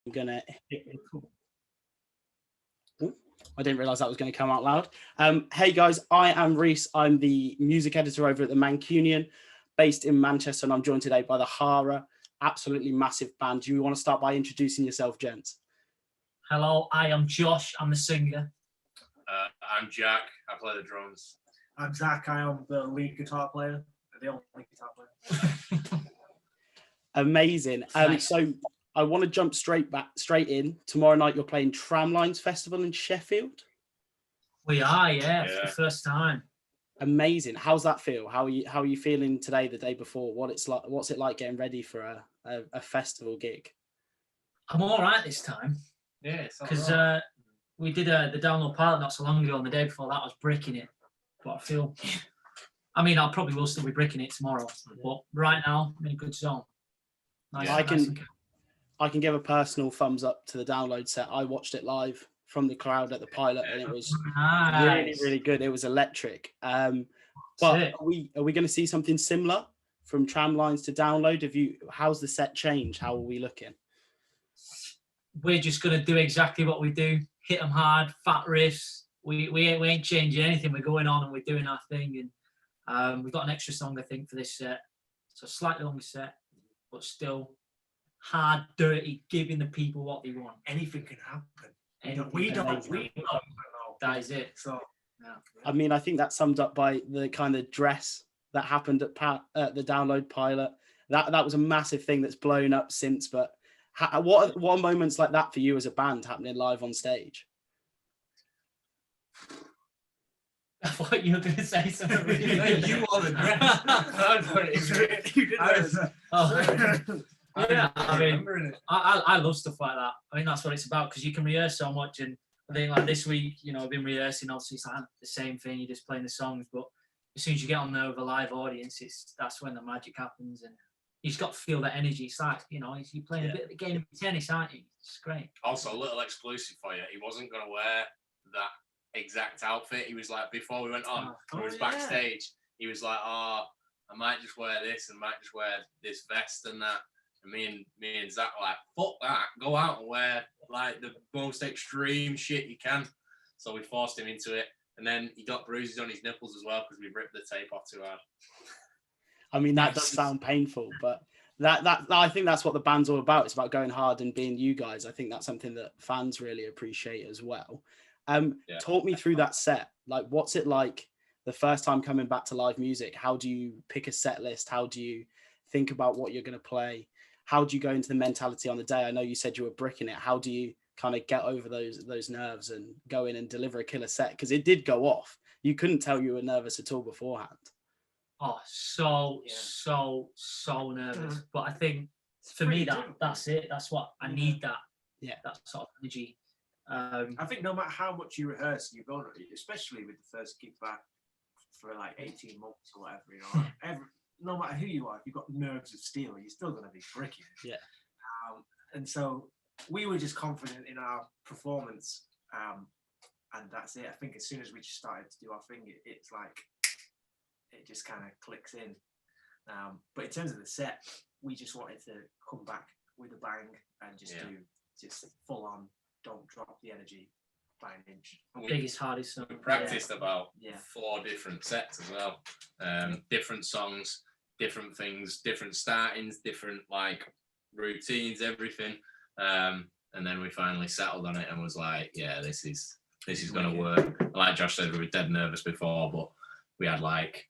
I'm gonna hit record. Ooh, I didn't realize that was going to come out loud. Hey guys, I am Reese. I'm the music editor over at the Mancunion, based in Manchester, and I'm joined today by the Hara, absolutely massive band. Do you want to start by introducing yourself, gents? Hello, I am Josh. I'm the singer. I'm Jack. I play the drums. I'm Zach. I am the lead guitar player, the only guitar player. Amazing. Nice. So I want to jump straight in. Tomorrow night you're playing Tramlines Festival in Sheffield. We are, yeah, for the first time. Amazing. How's that feel? How are you feeling today, the day before? What's it like getting ready for a festival gig? I'm all right this time. Yeah, because we did the download pilot not so long ago, and the day before that I was bricking it. But I probably will still be bricking it tomorrow. But right now, I'm in a good zone. Nice, yeah. I can give a personal thumbs up to the download set. I watched it live from the crowd at the pilot, and it was really, really good. It was electric. But are we going to see something similar from Tramlines to download? How's the set change? How are we looking? We're just going to do exactly what we do. Hit them hard, fat riffs. We ain't changing anything. We're going on and we're doing our thing. And we've got an extra song, I think, for this set. It's a slightly longer set, but still hard, dirty, giving the people what they want. Anything can happen. We don't know. That is it. So, yeah. I mean, I think that's summed up by the kind of dress that happened at the download pilot. That was a massive thing that's blown up since. But what are moments like that for you as a band happening live on stage? I thought you were going to say something. You are the dress. Yeah, I mean, I love stuff like that. I mean, that's what it's about, because you can rehearse so much. And I think like this week, I've been rehearsing. Obviously, it's like the same thing. You're just playing the songs, but as soon as you get on there with a live audience, that's when the magic happens, and you just got to feel that energy. It's like you're playing a bit of the game of tennis, aren't you? It's great. Also, a little exclusive for you. He wasn't going to wear that exact outfit. He was like, before we went on, he was backstage. He was like, I might just wear this and might just wear this vest and that. And me and Zach were like, fuck that, go out and wear like the most extreme shit you can. So we forced him into it, and then he got bruises on his nipples as well because we ripped the tape off too hard. I mean, that does sound painful, but that I think that's what the band's all about. It's about going hard and being you guys. I think that's something that fans really appreciate as well. Talk me through that set. Like, what's it like the first time coming back to live music? How do you pick a set list? How do you think about what you're going to play? How do you go into the mentality on the day? I know you said you were bricking it. How do you kind of get over those nerves and go in and deliver a killer set? Because it did go off. You couldn't tell you were nervous at all beforehand. Oh, so nervous. But I think for me, that's it. That's what I need. That sort of energy. I think no matter how much you rehearse, you're going to, especially with the first gig back for like 18 months or whatever, no matter who you are, if you've got nerves of steel, you're still going to be bricking. Yeah. And so we were just confident in our performance, and that's it. I think as soon as we just started to do our thing, it's like it just kind of clicks in. But in terms of the set, we just wanted to come back with a bang and just do just full on, don't drop the energy by an inch. Biggest, hardest song. We practiced about 4 different sets as well. Different songs, different things, different startings, different like routines, everything. And then we finally settled on it and was like, yeah, this is gonna work. Like Josh said, we were dead nervous before, but we had like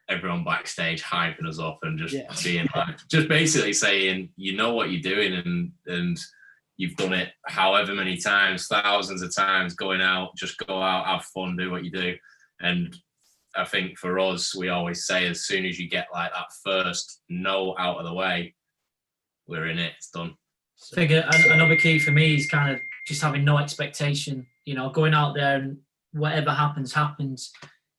everyone backstage hyping us up and just being like, just basically saying, you know what you're doing, and you've done it however many times, thousands of times, going out, just go out, have fun, do what you do. And I think for us, we always say, as soon as you get like that first no out of the way, we're in it, it's done. I think another key for me is kind of just having no expectation, going out there and whatever happens.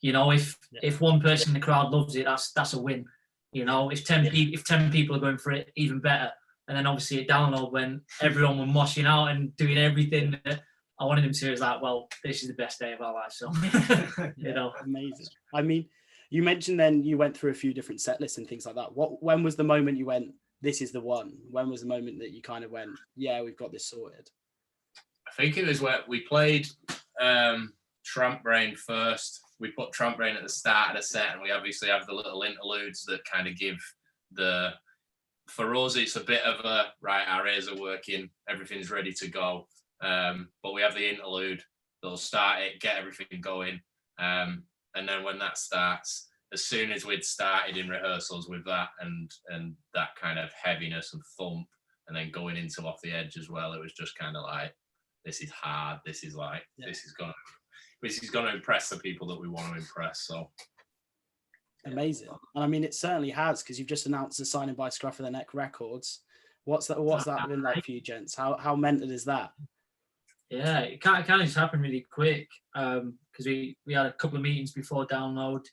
If one person in the crowd loves it, that's a win. If 10 people are going for it, even better. And then obviously at download, when everyone were moshing out and doing everything that I wanted them to, is like, well, this is the best day of our life. So, Amazing. I mean, you mentioned then you went through a few different set lists and things like that. When was the moment you went, this is the one? When was the moment that you kind of went, yeah, we've got this sorted? I think it was where we played Tramp Brain first. We put Tramp Brain at the start of the set, and we obviously have the little interludes that kind of give for us, it's a bit of a, right, our ears are working, everything's ready to go. But we have the interlude, they'll start it, get everything going. And then when that starts, as soon as we'd started in rehearsals with that and that kind of heaviness and thump, and then going into Off the Edge as well, it was just kind of like, this is hard. This is like, this is gonna impress the people that we want to impress. So amazing. And I mean, it certainly has, because you've just announced the signing by Scruff of the Neck Records. What's that been like for you, gents? How mental is that? Yeah, it kind of just happened really quick, because we had a couple of meetings before download,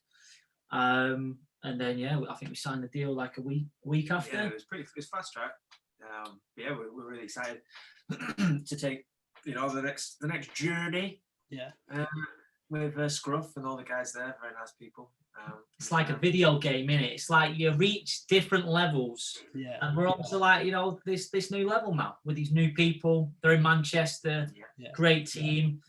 and then I think we signed the deal like a week after. Yeah, it was fast track. We're really excited to take the next journey. Yeah. With Scruff and all the guys there, very nice people. It's like a video game, innit? It's like you reach different levels. Yeah. And we're on to like, this new level now with these new people. They're in Manchester. Yeah. Great team.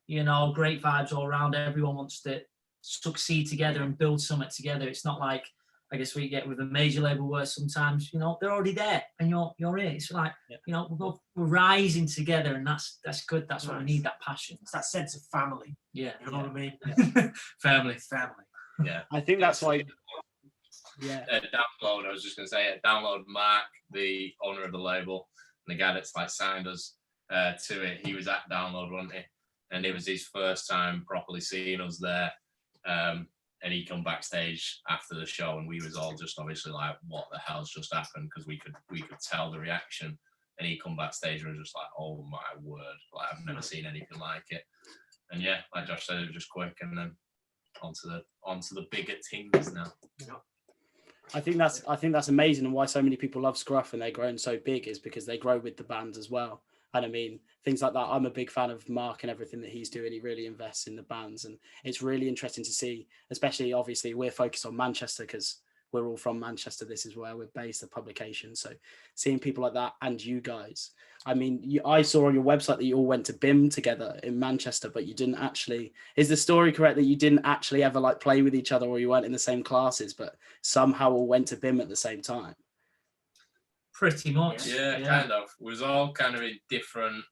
Great vibes all around. Everyone wants to succeed together and build something together. It's not like, I guess, we get with a major label where sometimes, they're already there and you're in. It's like, we're rising together, and that's good. That's what we need, that passion. It's that sense of family. Yeah. You know what I mean? Yeah. Family. Yeah. I think that's why. Yeah. At Download, I was just going to say, at Download, Mark, the owner of the label, and the guy that's like signed us to it, he was at Download, wasn't he? And it was his first time properly seeing us there. And he come backstage after the show, and we was all just obviously like, what the hell's just happened? Because we could tell the reaction. And he come backstage and was just like, oh my word, like I've never seen anything like it. And yeah, like Josh said, it was just quick, and then onto the bigger things now. I think that's amazing, and why so many people love Scruff and they're grown so big is because they grow with the band as well. And I mean, things like that. I'm a big fan of Mark and everything that he's doing. He really invests in the bands, and it's really interesting to see, especially obviously we're focused on Manchester because we're all from Manchester. This is where we're based, the publication. So seeing people like that, and you guys, I mean, I saw on your website that you all went to BIM together in Manchester, but you didn't actually, is the story correct that you didn't actually ever like play with each other, or you weren't in the same classes, but somehow all went to BIM at the same time? Pretty much. Yeah, kind of. It was all kind of in different,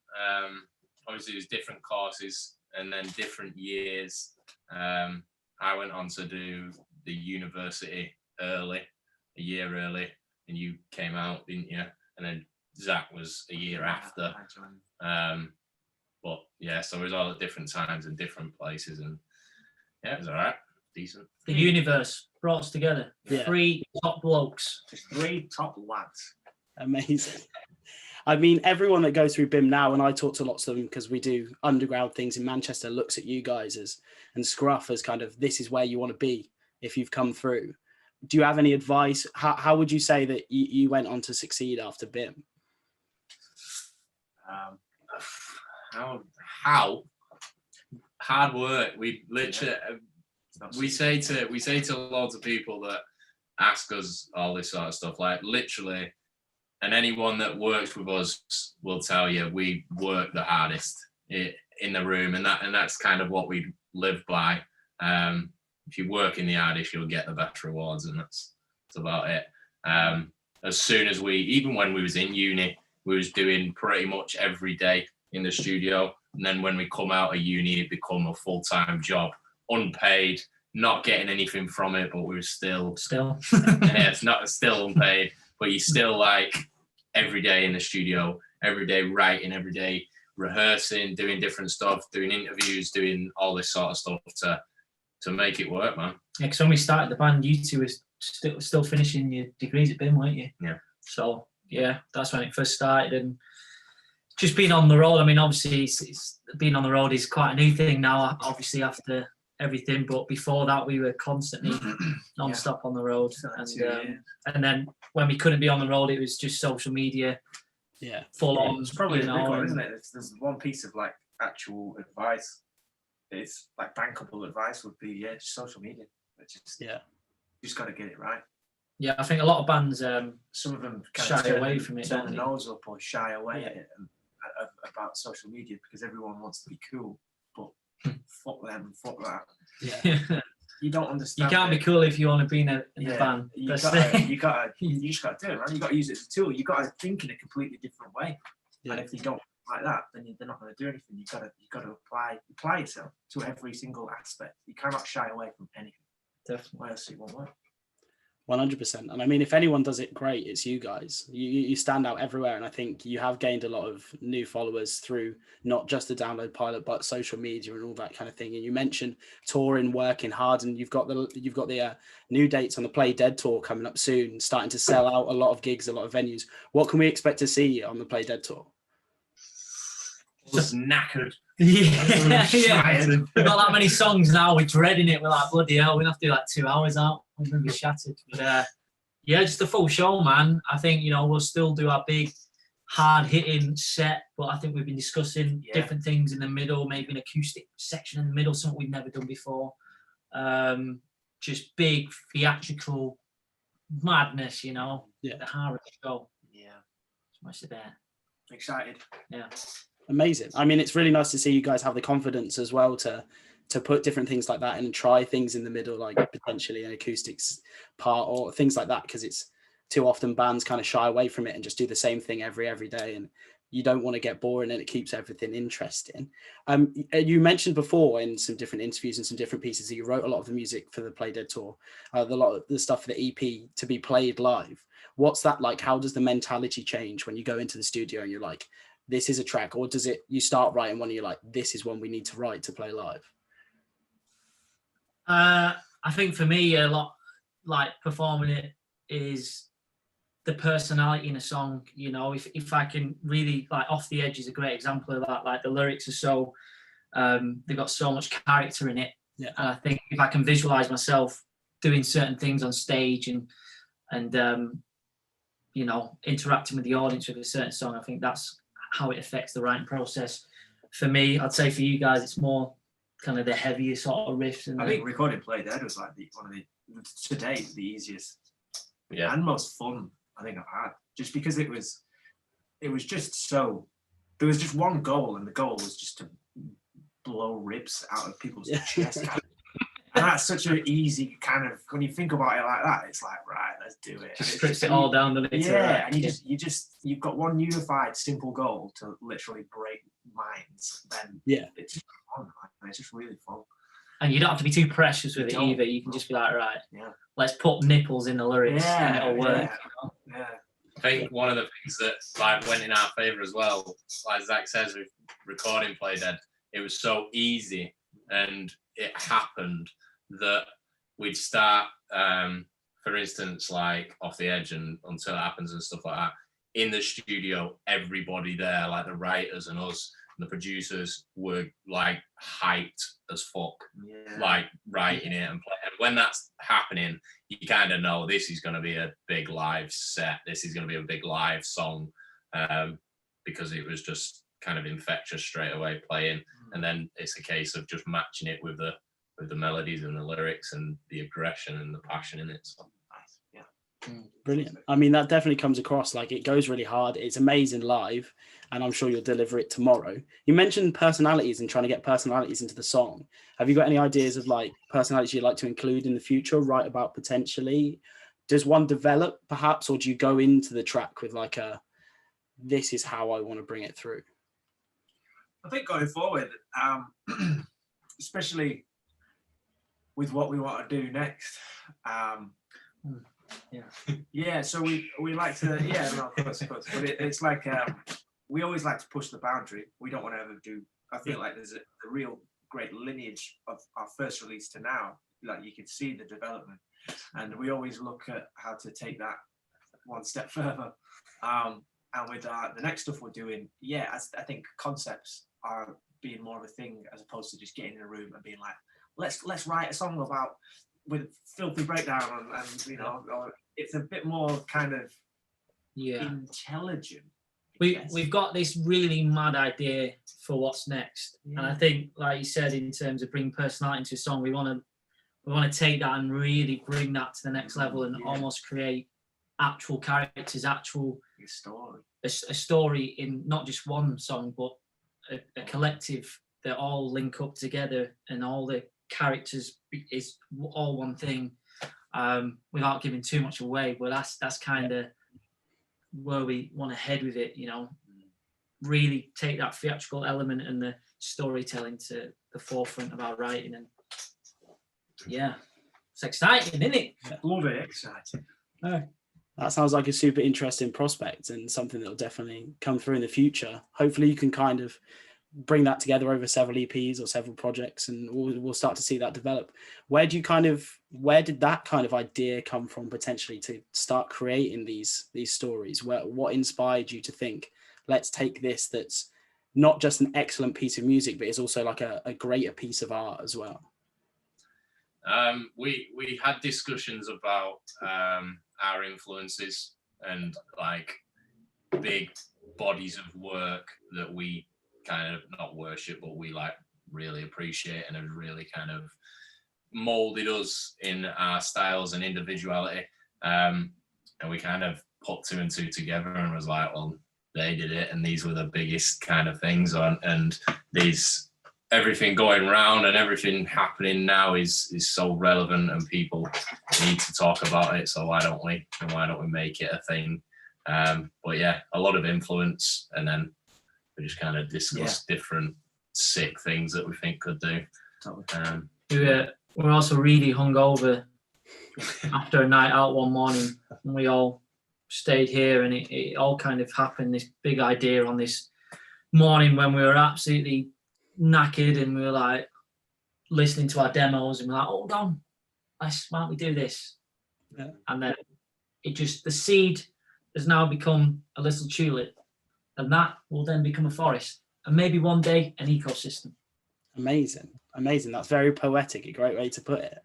obviously it was different courses and then different years. I went on to do the university early, a year early, and you came out, didn't you? And then Zach was a year after. But yeah, so it was all at different times and different places, and yeah, it was all right, decent. The universe brought us together. Yeah. 3 top blokes. Just 3 top lads. Amazing. I mean, everyone that goes through BIM now, and I talk to lots of them because we do underground things in Manchester, looks at you guys and Scruff as kind of, this is where you want to be if you've come through. Do you have any advice? How would you say that you went on to succeed after BIM? How hard work. We literally we say to loads of people that ask us all this sort of stuff, like literally, and anyone that works with us will tell you we work the hardest in the room, and that's kind of what we live by. If you work in the hardest, you'll get the best rewards, and that's about it. As soon as even when we was in uni, we was doing pretty much every day in the studio, and then when we come out of uni, it become a full-time job, unpaid, not getting anything from it, but we were still yeah, it's not still unpaid, but you still like every day in the studio, every day writing, every day rehearsing, doing different stuff, doing interviews, doing all this sort of stuff to make it work, man. Yeah, because when we started the band, you two were still finishing your degrees at BIM, weren't you? Yeah. So yeah, that's when it first started, and just being on the road. I mean, obviously, it's being on the road is quite a new thing now. Obviously, after everything, but before that, we were constantly non-stop on the road, and then when we couldn't be on the road, it was just social media. Yeah, full on. It's probably a big one, isn't it? There's one piece of like actual advice. It's like bankable advice would be just social media. It's just you just got to get it right. Yeah, I think a lot of bands some of them shy away from it, turn the nose up or shy away at it about social media because everyone wants to be cool. But fuck them, fuck that. Yeah. You don't understand. You can't be cool if you want to be in a band. You just gotta do it, man. You gotta use it as a tool. You gotta think in a completely different way. Yeah. And if you don't like that, then they're not going to do anything. You gotta apply yourself to every single aspect. You cannot shy away from anything. Definitely. Why else it won't work? 100%. And I mean, if anyone does it great, it's you guys. You stand out everywhere, and I think you have gained a lot of new followers through not just the Download Pilot, but social media and all that kind of thing. And you mentioned touring, working hard, and you've got the new dates on the Play Dead tour coming up soon, starting to sell out a lot of gigs, a lot of venues. What can we expect to see on the Play Dead tour? Just knackered. Yeah. We've got that many songs now. We're dreading it. We're like, bloody hell, we're gonna have to do like 2 hours out. We're gonna be shattered. But yeah, just a full show, man. I think we'll still do our big, hard hitting set, but I think we've been discussing different things in the middle, maybe an acoustic section in the middle, something we've never done before. Just big theatrical madness, The Hara show. Yeah, it's much there. Excited. Yeah. Amazing. I mean, it's really nice to see you guys have the confidence as well to put different things like that in and try things in the middle, like potentially an acoustics part or things like that, because it's too often bands kind of shy away from it and just do the same thing every day, and you don't want to get boring, and it keeps everything interesting. You mentioned before in some different interviews and some different pieces that you wrote a lot of the music for the Play Dead tour, a lot of the stuff for the EP to be played live. What's that like? How does the mentality change when you go into the studio and you're like, this is a track, or does it, you start writing one and you're like, this is one we need to write to play live? I think for me, a lot like performing it is the personality in a song. If I can really, like, Off the Edge is a great example of that. Like, the lyrics are so they've got so much character in it. Yeah. And I think if I can visualize myself doing certain things on stage and interacting with the audience with a certain song, I think that's how it affects the writing process. For me, I'd say for you guys, it's more kind of the heavier sort of riffs. And I think recording Play Dead was like one of the, to date, the easiest and most fun I think I've had. Just because it was just so, there was just one goal, and the goal was just to blow ribs out of people's chest. And that's such an easy kind of, when you think about it like that, it's like, right, let's do it. Just strips it all down the later. Yeah, and you've got one unified, simple goal to literally break minds. Then it's just fun. It's just really fun. And you don't have to be too precious with it either. You can just be like, right, let's put nipples in the lyrics and it'll work. Yeah. I think one of the things that like went in our favour as well, like Zach says, with recording Play Dead, it was so easy and it happened that we'd start, for instance, like Off the Edge and Until It Happens and stuff like that. In the studio, everybody there, like the writers and us, and the producers were like hyped as fuck, like writing it and playing. And when that's happening, you kind of know this is going to be a big live set. This is going to be a big live song, because it was just kind of infectious straight away playing. And then it's a case of just matching it with the melodies and the lyrics and the aggression and the passion in it. So nice. Brilliant. I mean, that definitely comes across. Like, it goes really hard. It's amazing live, and I'm sure you'll deliver it tomorrow. You mentioned personalities and trying to get personalities into the song. Have you got any ideas of like personalities you'd like to include in the future, write about potentially? Does one develop perhaps, or do you go into the track with like this is how I want to bring it through? I think going forward, especially with what we want to do next, so we like to, of course. But it's like we always like to push the boundary. We don't want to ever do. I feel like there's a real great lineage of our first release to now. Like, you can see the development, and we always look at how to take that one step further. And with the next stuff we're doing, I think concepts are being more of a thing as opposed to just getting in a room and being like, let's write a song about with filthy breakdown and or it's a bit more kind of intelligent. We've got this really mad idea for what's next, and I think, like you said, in terms of bringing personality into a song, we want we want to take that and really bring that to the next level and almost create actual characters, actual a story in not just one song, but a collective that all link up together and all the characters is all one thing, without giving too much away. But that's kind of where we want to head with it, you know, really take that theatrical element and the storytelling to the forefront of our writing. And yeah, it's exciting, isn't it? Love it, exciting. That sounds like a super interesting prospect and something that will definitely come through in the future. Hopefully you can kind of bring that together over several EPs or several projects, and we'll start to see that develop. Where did that kind of idea come from potentially to start creating these stories? What inspired you to think, let's take this that's not just an excellent piece of music, but it's also like a greater piece of art as well? We had discussions about our influences and like big bodies of work that we kind of not worship, but we like really appreciate and have really kind of molded us in our styles and individuality. And we kind of put 2 and 2 together and was like, well, they did it, and these were the biggest kind of things on, and these everything going around and everything happening now is so relevant, and people need to talk about it. So why don't we make it a thing? But yeah, a lot of influence, and then we just kind of discuss different sick things that we think could do. We're also really hungover after a night out one morning, and we all stayed here, and it all kind of happened, this big idea on this morning when we were absolutely knackered, and we were like listening to our demos, and we're like, hold on, why don't we do this? Yeah. And then the seed has now become a little tulip, and that will then become a forest, and maybe one day an ecosystem. Amazing. That's very poetic, a great way to put it.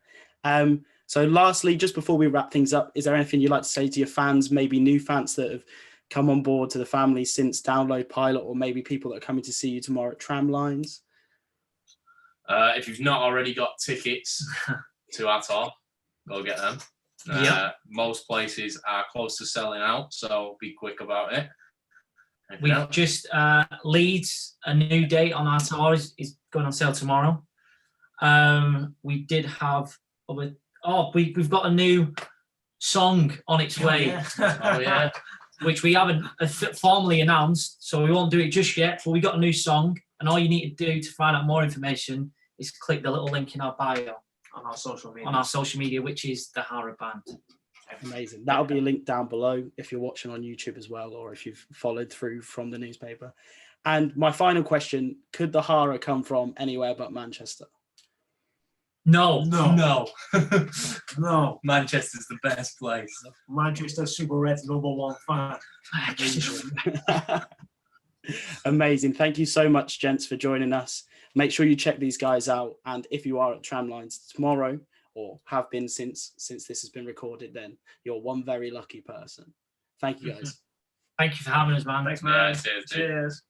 So lastly, just before we wrap things up, is there anything you'd like to say to your fans, maybe new fans that have come on board to the family since Download Pilot, or maybe people that are coming to see you tomorrow at Tramlines? If you've not already got tickets to our tour, go get them. Most places are close to selling out, so be quick about it. We just Leeds, a new date on our tour is going on sale tomorrow. We did have we've got a new song on its way. Which we haven't formally announced, so we won't do it just yet, but we got a new song, and all you need to do to find out more information is click the little link in our bio on our social media, which is the Hara Band. Amazing. That'll be linked down below if you're watching on YouTube as well, or if you've followed through from the newspaper. And my final question, could the Hara come from anywhere but Manchester? No. Manchester's the best place. Manchester Super Reds #1 fan. Amazing. Thank you so much, gents, for joining us. Make sure you check these guys out. And if you are at Tramlines tomorrow, or have been since this has been recorded, then you're one very lucky person. Thank you, guys. Thank you for having us, man. Thanks, man. Yeah, cheers.